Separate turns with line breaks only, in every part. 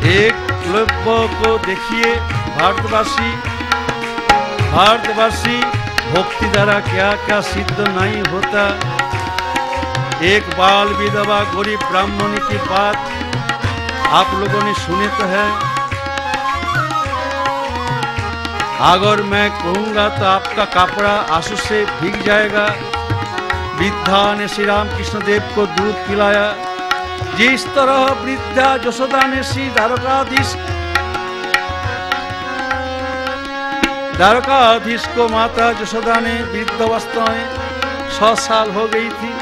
एकलव्य को देखिए भारतवासी भक्ति द्वारा क्या क्या सिद्ध नहीं होता। एक बाल विधवा गरीब ब्राह्मण की बात आप लोगों ने सुने तो है। अगर मैं कहूँगा तो आपका कपड़ा आंसू से भीग जाएगा। वृद्धा ने श्री रामकृष्ण देव को दूध पिलाया। जिस तरह वृद्धा यशोदा ने श्री द्वारकाधीश को माता यशोदा ने वृद्धावस्था में 6 साल हो गई थी।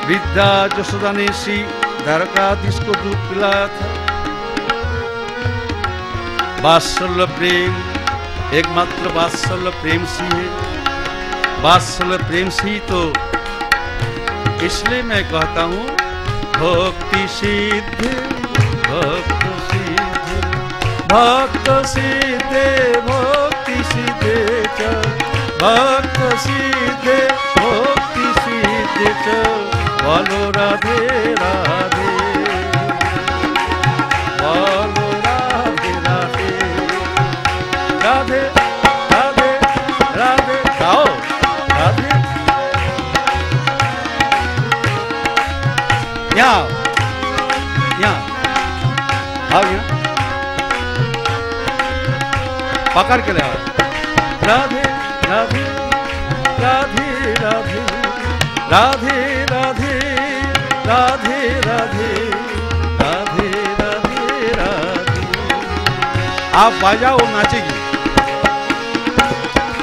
वृद्धा यशोदा ने श्री द्वारकाधीश को दूध पिलाया था। वात्सल्य प्रेम एकमात्र वात्सल्य प्रेम से है। वात्सल्य प्रेम से ही तो इसलिए मैं कहता हूँ भक्ति सिद्ध भक्त सिद्धे भक्त सिद्धे भक्ति सिद्धे च भक्त सिद्धे भक्ति सिद्धे च बोलो राधे राधे बोलो राधे राधे राधे राधे राधे गाओ राधे। यहाँ आओ यहाँ पकड़ के ले आओ। राधे राधे राधे राधे राधे राधे राधे राधे राधे राधे राधे। आप बजाओ नाचेगी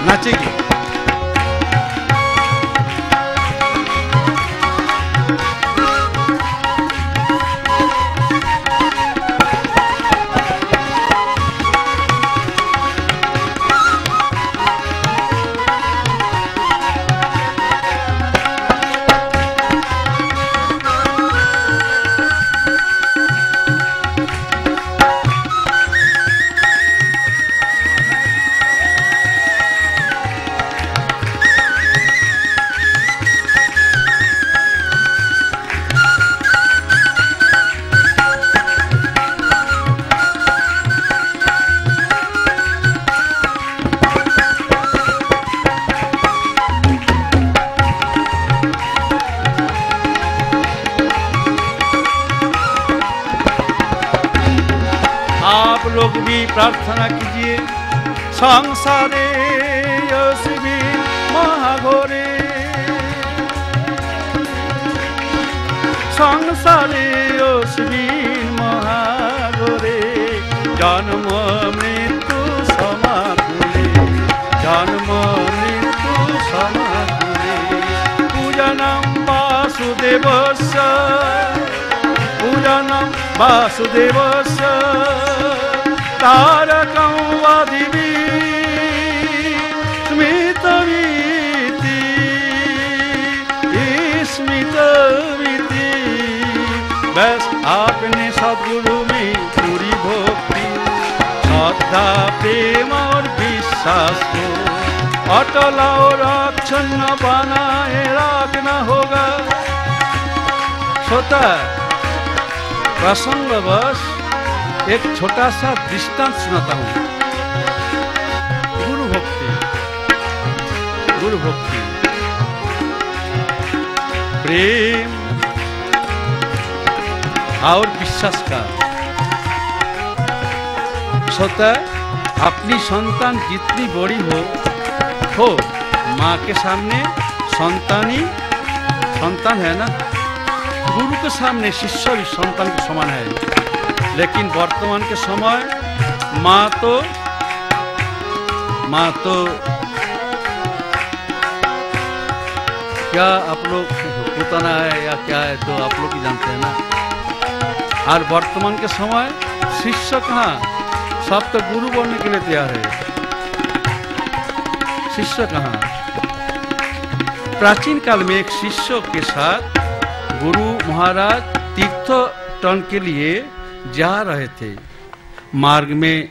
नाचेगी। प्रार्थना कीजिए संसारे यशवी महाघोरे संसारे यशवी महाघोरे जन्म मृत्यु समाकुले जन्म मृत्यु समाकुले पूजनम वासुदेवस्य पूजनम वासुदेवस्य तारकं वादिवी स्मितवीति स्मितवीति। बस आपने सद्गुरु में पूरी भक्ति श्रद्धा प्रेम और विश्वास को अटल और अक्षुण्ण बनाए रखना होगा। छोटा प्रसंगवश एक छोटा सा दृष्टांत सुनाता हूं। गुरु भक्ति प्रेम और विश्वास का स्वतः अपनी संतान जितनी बड़ी हो माँ के सामने संतान है ना। गुरु के सामने शिष्य भी संतान के समान है। लेकिन वर्तमान के समय माँ तो क्या आप लोग पुतना है या क्या है तो आप लोग ही जानते हैं ना। और वर्तमान के समय शिष्य कहाँ, सब तो गुरु बनने के लिए तैयार है। शिष्य कहाँ। प्राचीन काल में एक शिष्य के साथ गुरु महाराज तीर्थटन के लिए जा रहे थे। मार्ग में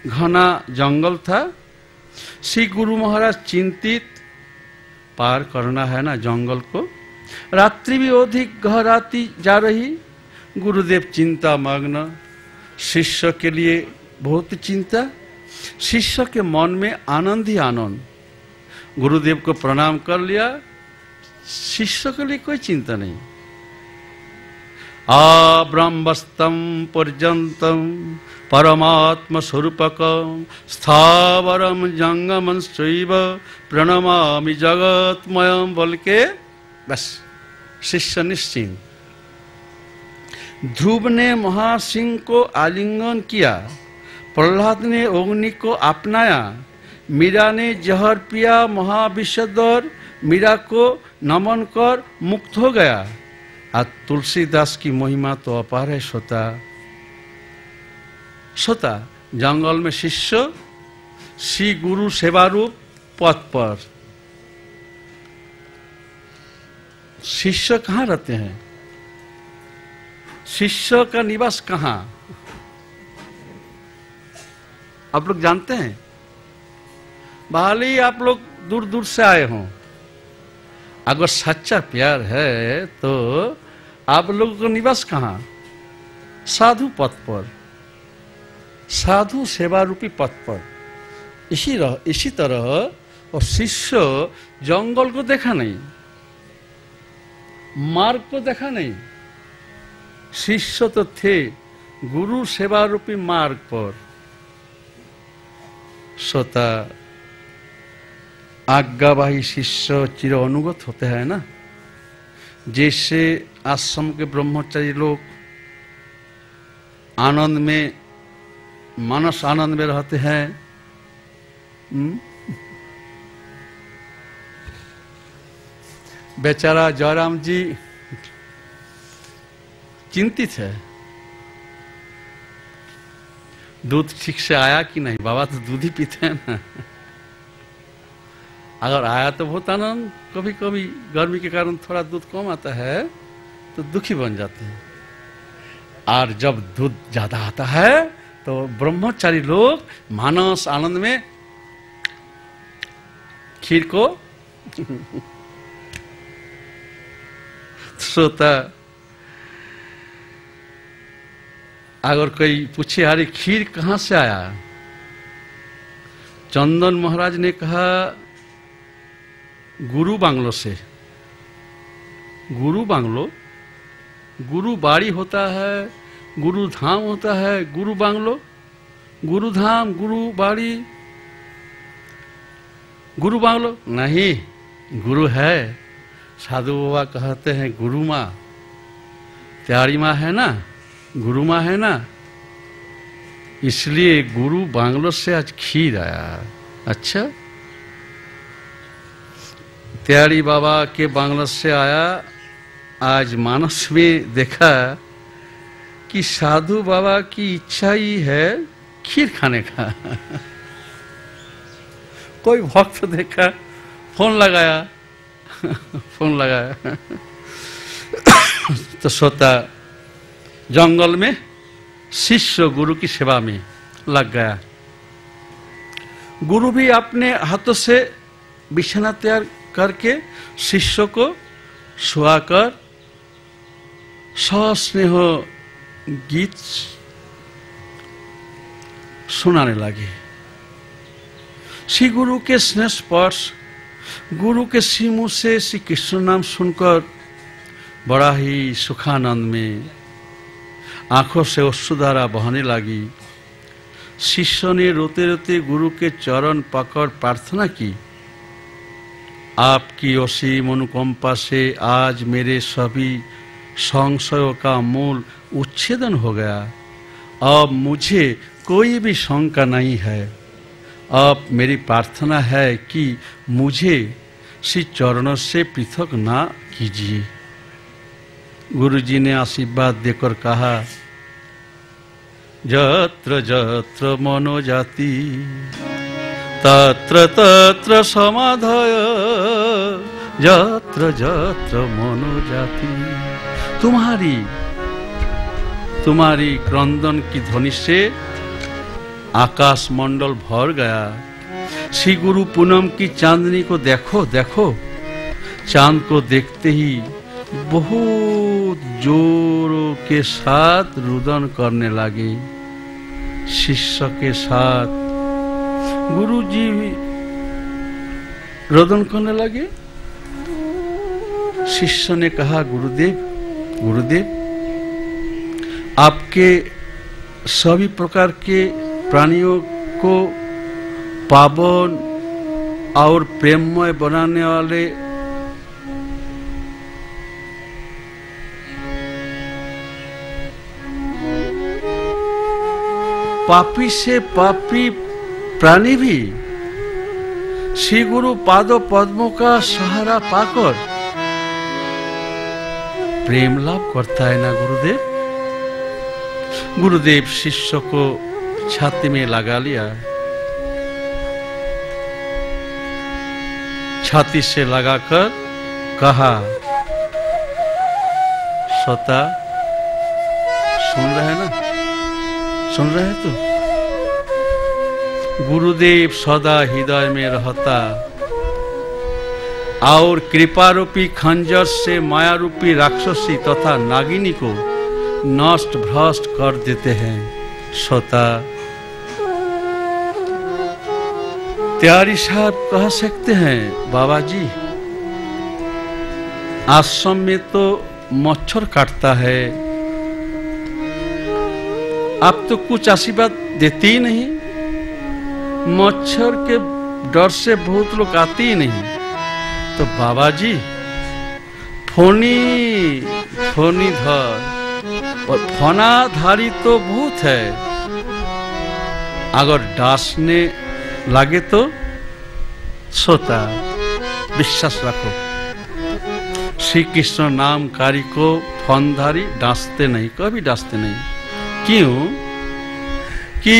घना जंगल था। श्री गुरु महाराज चिंतित, पार करना है ना जंगल को। रात्रि भी अधिक गहराती जा रही। गुरुदेव चिंता मग्न, शिष्य के लिए बहुत चिंता, शिष्य के मन में आनंद ही आनंद। गुरुदेव को प्रणाम कर लिया, शिष्य के लिए कोई चिंता नहीं। आब्रह्मस्तम पर्यंतम परमात्म स्वरूपकम स्थावरम जंगमं शैव प्रणमामि जगतमयम बोल के बस शिष्य निश्चिंत। ध्रुव ने महासिंह को आलिंगन किया, प्रहलाद ने अग्नि को अपनाया, मीरा ने जहर पिया, महाविषधर मीरा को नमन कर मुक्त हो गया। आज तुलसीदास की महिमा तो अपार है। सोता जंगल में शिष्य श्री गुरु सेवारूप पथ पर। शिष्य कहाँ रहते हैं? शिष्य का निवास कहाँ? आप लोग जानते हैं? भले ही आप लोग दूर दूर से आए हों, अगर सच्चा प्यार है तो आप लोगों का निवास कहाँ? साधु पथ पर, साधु सेवा रूपी पथ पर। इसी तरह और शिष्य जंगल को देखा नहीं, मार्ग को देखा नहीं, शिष्य तो थे गुरु सेवा रूपी मार्ग पर। सोता आज्ञावाही शिष्य चिर अनुगत होते हैं ना। जैसे आश्रम के ब्रह्मचारी लोग आनंद में, मानस आनंद में रहते हैं, बेचारा जयराम जी चिंतित है, दूध ठीक से आया कि नहीं। बाबा तो दूध ही पीते हैं ना। अगर आया तो बहुत आनंद, कभी कभी गर्मी के कारण थोड़ा दूध कम आता है तो दुखी बन जाते हैं। और जब दूध ज्यादा आता है तो ब्रह्मचारी लोग मानस आनंद में खीर को सोता। अगर कोई पूछे अरे खीर कहाँ से आया, चंदन महाराज ने कहा गुरु बांग्लो से। गुरु बांग्लो, गुरु बाड़ी होता है, गुरु धाम होता है, गुरु बांग्लो, गुरु धाम, गुरु बाड़ी, गुरु बांग्लो नहीं। गुरु है, साधु बाबा कहते हैं गुरु माँ, त्यारी माँ है ना, गुरु माँ है ना, इसलिए गुरु बांग्लो से आज खीर आया। अच्छा, त्यारी बाबा के बांग्ला से आया। आज मानस में देखा कि साधु बाबा की इच्छा ही है खीर खाने का। कोई भक्त देखा, फोन लगाया फोन लगाया तो सोता जंगल में शिष्य गुरु की सेवा में लग गया। गुरु भी अपने हाथों से बिछाना तैयार करके शिष्य को सुहाकर सस्नेह गीत सुनाने लगे। श्री गुरु के स्नेह स्पर्श, गुरु के श्री मुंह से श्री कृष्ण नाम सुनकर बड़ा ही सुखानंद में आंखों से अश्रुधारा बहने लगी। शिष्य ने रोते रोते गुरु के चरण पकड़ प्रार्थना की, आपकी असीम अनुकंपा से आज मेरे सभी संशयों का मूल उच्छेदन हो गया। अब मुझे कोई भी शंका नहीं है। अब मेरी प्रार्थना है कि मुझे श्री चरणों से पृथक ना कीजिए। गुरुजी ने आशीर्वाद देकर कहा, जत्र जत्र मनोजाति तत्र तत्र समाधाय, जत्र जत्र मनोजाति। तुम्हारी क्रंदन की ध्वनि से आकाश मंडल भर गया। श्री गुरु पूनम की चांदनी को देखो देखो, चांद को देखते ही बहुत जोरों के साथ रुदन करने लगे। शिष्य के साथ गुरुजी भी रुदन करने लगे। शिष्य ने कहा, गुरुदेव गुरुदेव, आपके सभी प्रकार के प्राणियों को पावन और प्रेममय बनाने वाले पापी से पापी प्राणी भी श्री गुरु पादों पद्मों का सहारा पाकर प्रेम लाभ करता है ना गुरुदेव। गुरुदेव शिष्य को छाती में लगा लिया, छाती से लगाकर कहा, सोता सुन रहे ना, सुन रहे तो गुरुदेव सदा हृदय में रहता और कृपा रूपी खंजर से माया रूपी राक्षसी तथा नागिनी को नष्ट भ्रष्ट कर देते हैं। सोता त्यारी साहब कह सकते हैं, बाबा जी आश्रम में तो मच्छर काटता है, आप तो कुछ आशीर्वाद देते ही नहीं, मच्छर के डर से बहुत लोग आते ही नहीं। तो बाबा जी फोनी फोनी धर और फनाधारी तो बहुत है, अगर डांसने लगे तो सोता विश्वास रखो, श्री कृष्ण नामकारी को फनधारी डांसते नहीं, कभी डांसते नहीं। क्यों कि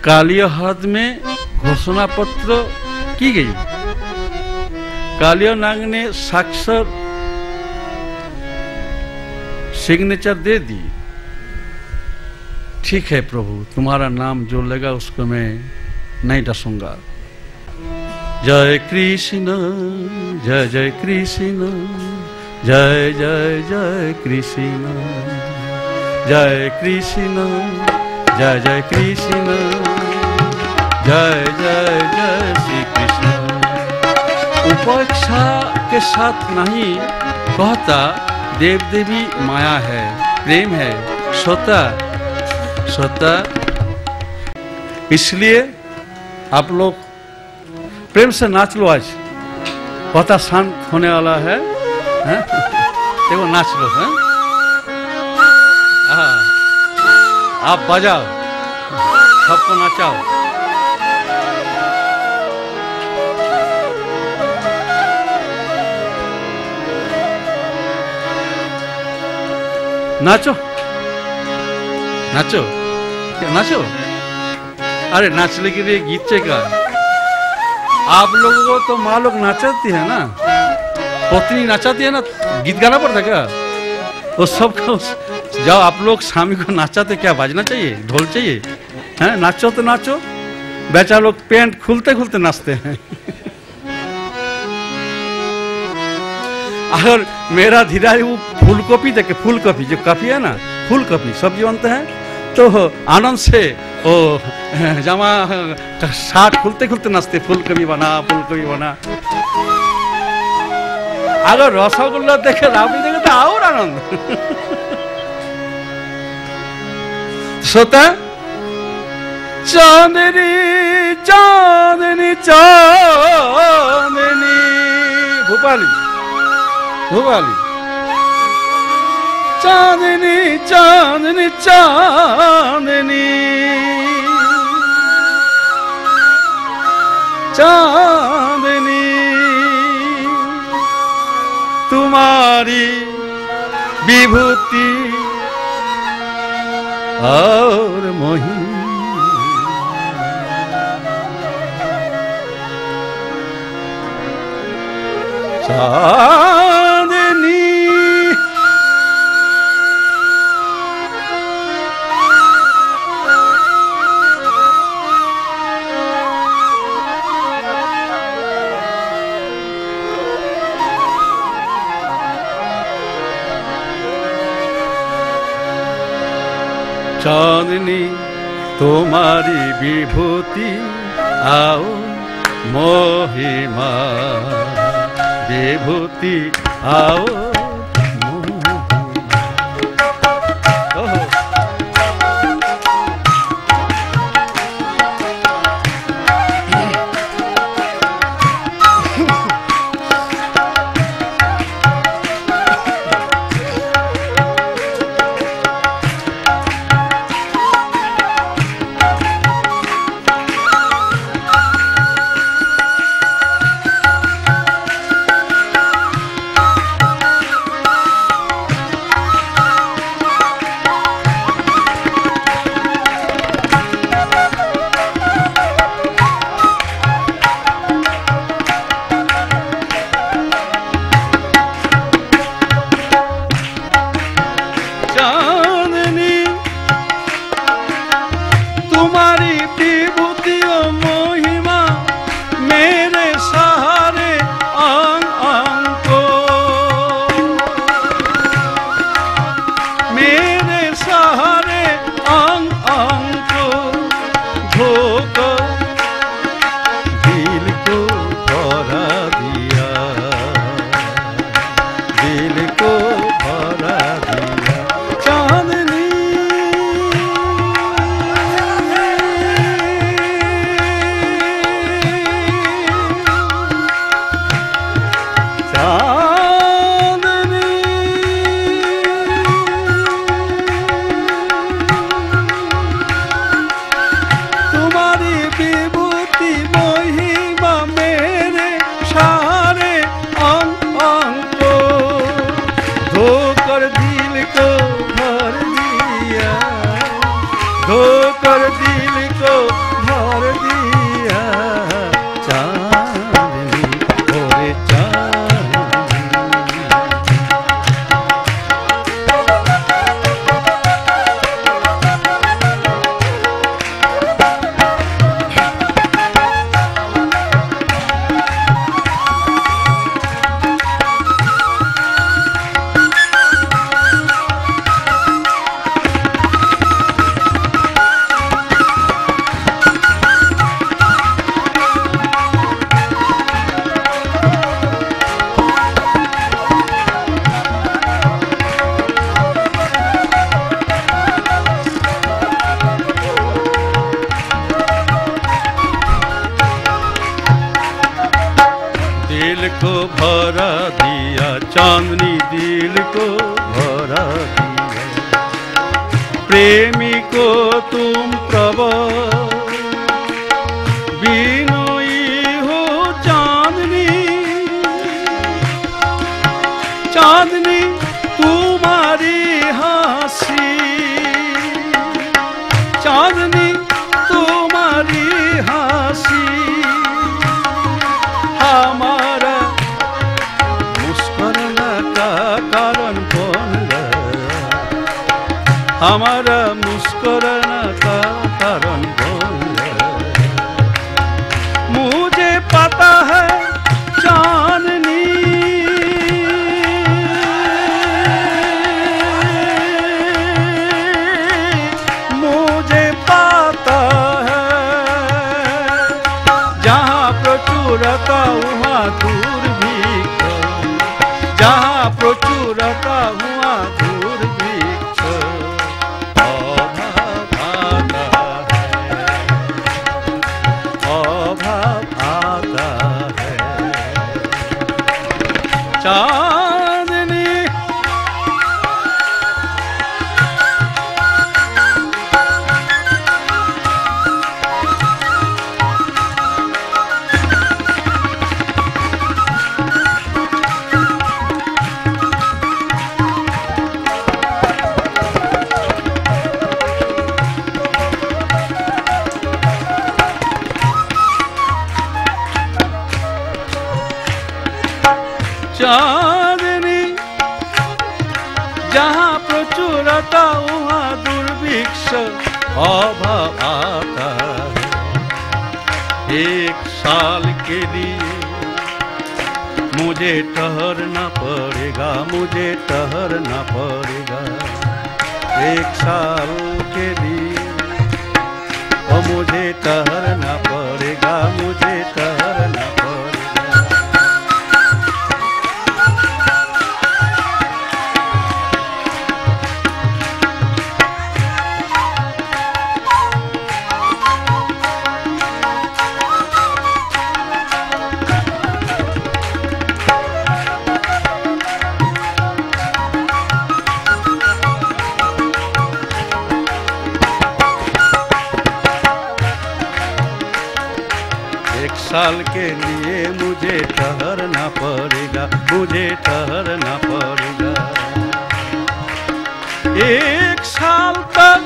कालिया हद में घोषणा पत्र की गई, कालिया नाग ने साक्षर सिग्नेचर दे दी, ठीक है प्रभु तुम्हारा नाम जो लेगा उसको मैं नहीं डसूंगा। जय कृष्ण जय जय कृष्ण, जय जय जय कृष्ण, जय कृष्ण जय जय कृष्ण, जय जय जय श्री कृष्ण। उपेक्षा के साथ नहीं कहता, देव देवी माया है, प्रेम है, सोता सोता। इसलिए आप लोग प्रेम से नाच लो, आज पता शांत होने वाला है, देखो नाच लो है, आप बजाओ, सबको नाचाओ। नाचो नाचो नाचो, अरे नाचने के लिए गीत चाहिए। आप लोगों को तो माँ लोग नाचाती है ना, पत्नी नाचाती है ना, गीत गाना पड़ता क्या? वो सब जाओ आप लोग स्वामी को नाचाते, क्या बाजना चाहिए, ढोल चाहिए हैं? नाचो तो नाचो, बेचा लोग पेंट खुलते खुलते नाचते हैं। अगर मेरा धीरा वो फूल कॉपी देखे, फूल कॉपी जो कॉपी है ना, फूल कॉपी सब्जी बनते हैं तो आनंद से ओ जमा साथ खुलते खुलते नाचते, फूल कॉपी बना, फूल कॉपी बना। अगर रसगुल्ला देखे, राबड़ी देखे तो और आनंद। सोता चांदनी चांदनी चांदनी, भोपाली भोपाली, चांदनी चांदनी चांदनी चांदनी, तुम्हारी विभूति और मोही, चांदनी चांदनी तुम्हारी विभूति आओ महिमा विभूति आओ धोकर दिल को भर दिया चांदनी ओरे दिल को भरा दिया चांदनी दिल को भरा दिया प्रेमी को तुम प्रभु बिनोई हो चांदनी चांदनी तुम्हारी हंसी चांदनी तुम्हारी हंसी हमारा मुस्कुराना का कारण बन गया हमारा मुस्कुराना का कारण बन गया मुझे पता है चांदनी मुझे पता है जहाँ प्रचुरता वहाँ दुर्भिक्ष जहाँ प्रचुरता वहाँ दुर्भिक्ष अभाव आता है चांदनी चांदनी जहाँ प्रचुरता वहाँ दुर्भिक्ष अभाव आता है एक साल के लिए मुझे ठहरना पड़ेगा मुझे ठहरना पड़ेगा एक साल के लिए, ओ मुझे ठहरना पड़ेगा, मुझे ठहरना पड़ेगा। साल के लिए मुझे ठहरना पड़ेगा, मुझे ठहरना पड़ेगा। एक साल तक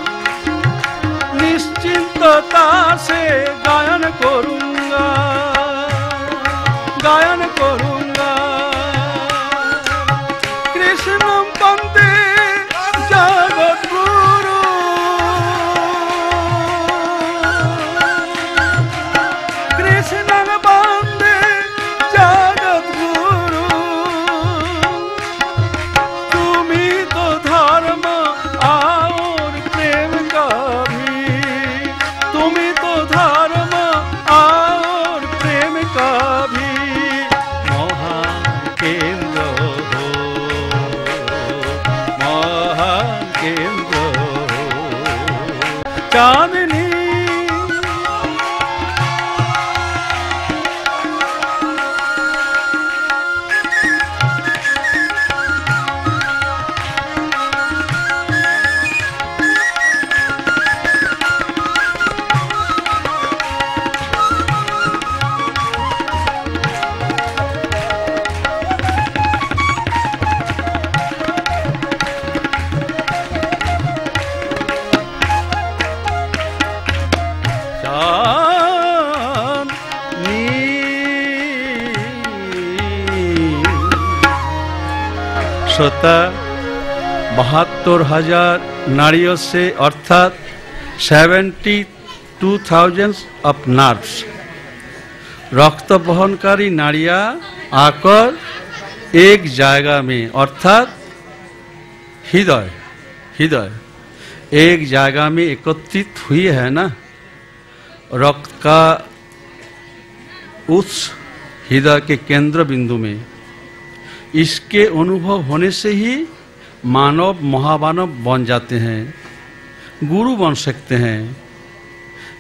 निश्चिंतता से गायन करूंगा, गायन करूंगा। कृष्णम वंदे जगत गुरु, कृष्णम वंदे जगत गुरु। तुम्ही तो धर्म और प्रेम का भी, तुम्ही तो धर्म और प्रेम का भी महान केंद्र हो, महान केंद्र हो। चांदनी श्रोता 72,000 नाड़ियों से अर्थात 72,000 ऑफ नर्व्स, रक्त बहनकारी नाड़ियाँ आकर एक जगह में अर्थात हृदय, हृदय एक जगह में एकत्रित हुई है ना। रक्त का उस हृदय के केंद्र बिंदु में, इसके अनुभव होने से ही मानव महामानव बन जाते हैं, गुरु बन सकते हैं।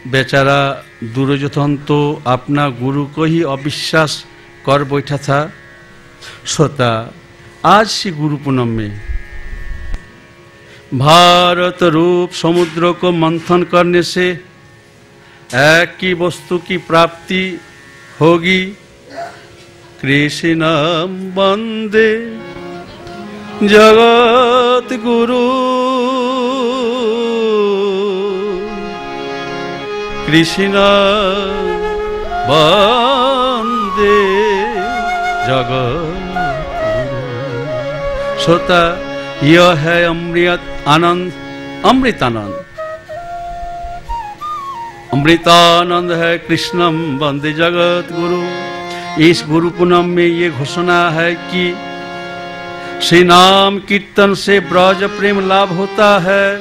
बेचारा दुर्योधन तो अपना गुरु को ही अविश्वास कर बैठा था। श्रोता, आज सी गुरु पूनम में भारत रूप समुद्र को मंथन करने से एक ही वस्तु की प्राप्ति होगी। कृष्णं वंदे जगत गुरु, कृष्णं वंदे जगत गुरु। श्रोता, यह है अमृत आनंद, अमृतानंद, अमृतानंद है कृष्णं वंदे जगत गुरु। इस गुरु पूनम में ये घोषणा है कि श्री नाम कीर्तन से ब्रज प्रेम लाभ होता है।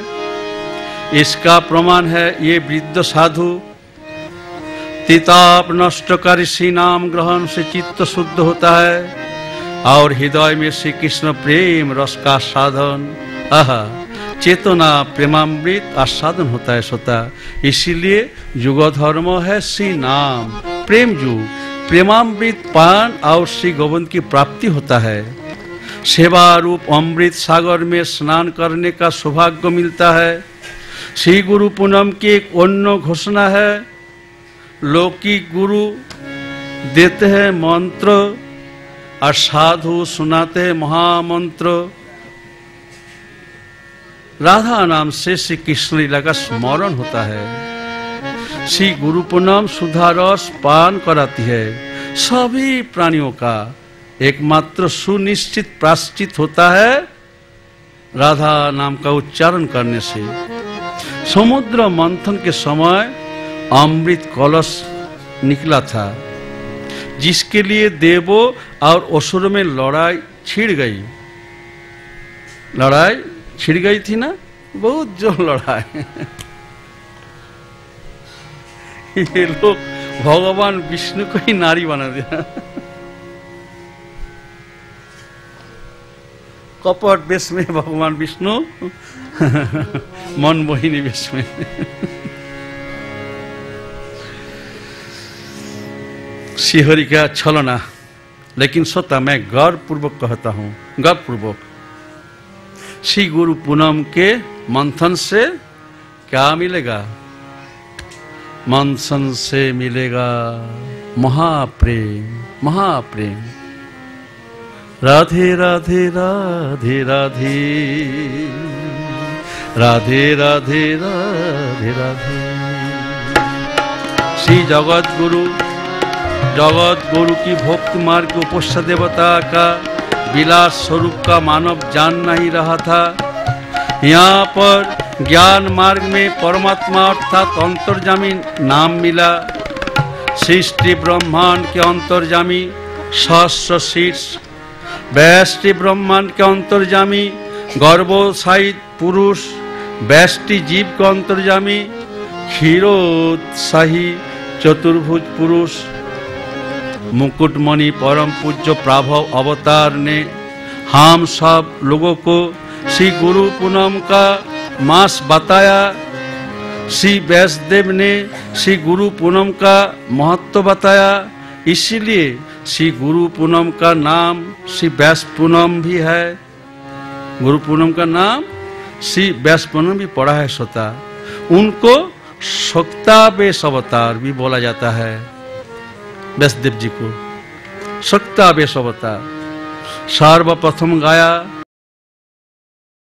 इसका प्रमाण है ये वृद्ध साधु। तिताप नष्टकारी श्री नाम ग्रहण से चित्त शुद्ध होता है और हृदय में श्री कृष्ण प्रेम रस का साधन, चेतना प्रेमामृत आस्वादन होता है। श्रोता, इसीलिए युग धर्म है श्री नाम प्रेम युग, प्रेमामृत पान और श्री गोविंद की प्राप्ति होता है। सेवा रूप अमृत सागर में स्नान करने का सौभाग्य मिलता है। श्री गुरु पूनम की एक अन्य घोषणा है, लौकिक गुरु देते हैं मंत्र और साधु सुनाते हैं महामंत्र। राधा नाम से श्री कृष्ण लीला का स्मरण होता है। श्री गुरु पूनम सुधा रस पान कराती है। सभी प्राणियों का एकमात्र सुनिश्चित प्रायश्चित होता है राधा नाम का उच्चारण करने से। समुद्र मंथन के समय अमृत कलश निकला था, जिसके लिए देवों और असुरों में लड़ाई छिड़ गई। लड़ाई छिड़ गई थी ना, बहुत जोर लड़ा है। ये लोग भगवान विष्णु को ही नारी बना दिया। कपट वेश में भगवान विष्णु, मन मोहिनी वेश में। श्रीहरि का छलना, लेकिन स्वतः मैं गर्व पूर्वक कहता हूं, गर्व पूर्वक, श्री गुरु पूनम के मंथन से क्या मिलेगा? मंथन से मिलेगा महाप्रेम, महाप्रेम। राधे राधे राधे राधे, राधे राधे राधे राधे। श्री जगत गुरु की भक्ति मार्ग के उपास्य देवता का विलास स्वरूप का मानव जान नहीं रहा था। यहाँ पर ज्ञान मार्ग में परमात्मा अर्थात अंतर्जामी नाम मिला। सृष्टि ब्रह्मांड के अंतर्जामी सहस्र शीर्ष, व्यष्टि ब्रह्मांड के अंतर्जामी गर्भोत्साहित पुरुष, व्यष्टि जीव के अंतर्जामी क्षीरोत्साही चतुर्भुज पुरुष, मुकुटमणि परम पूज्य प्रभव अवतार ने हम सब लोगों को श्री गुरु पूनम का मास बताया। श्री व्यासदेव ने श्री गुरु पूनम का महत्व बताया, इसीलिए श्री गुरु पूनम का नाम श्री व्यास पूनम भी है। गुरु पूनम का नाम श्री व्यास पूनम भी पड़ा है स्वतः। उनको शक्तावेश अवतार भी बोला जाता है। व्यासदेव जी को शक्तावेश अवतार। सर्वप्रथम गाया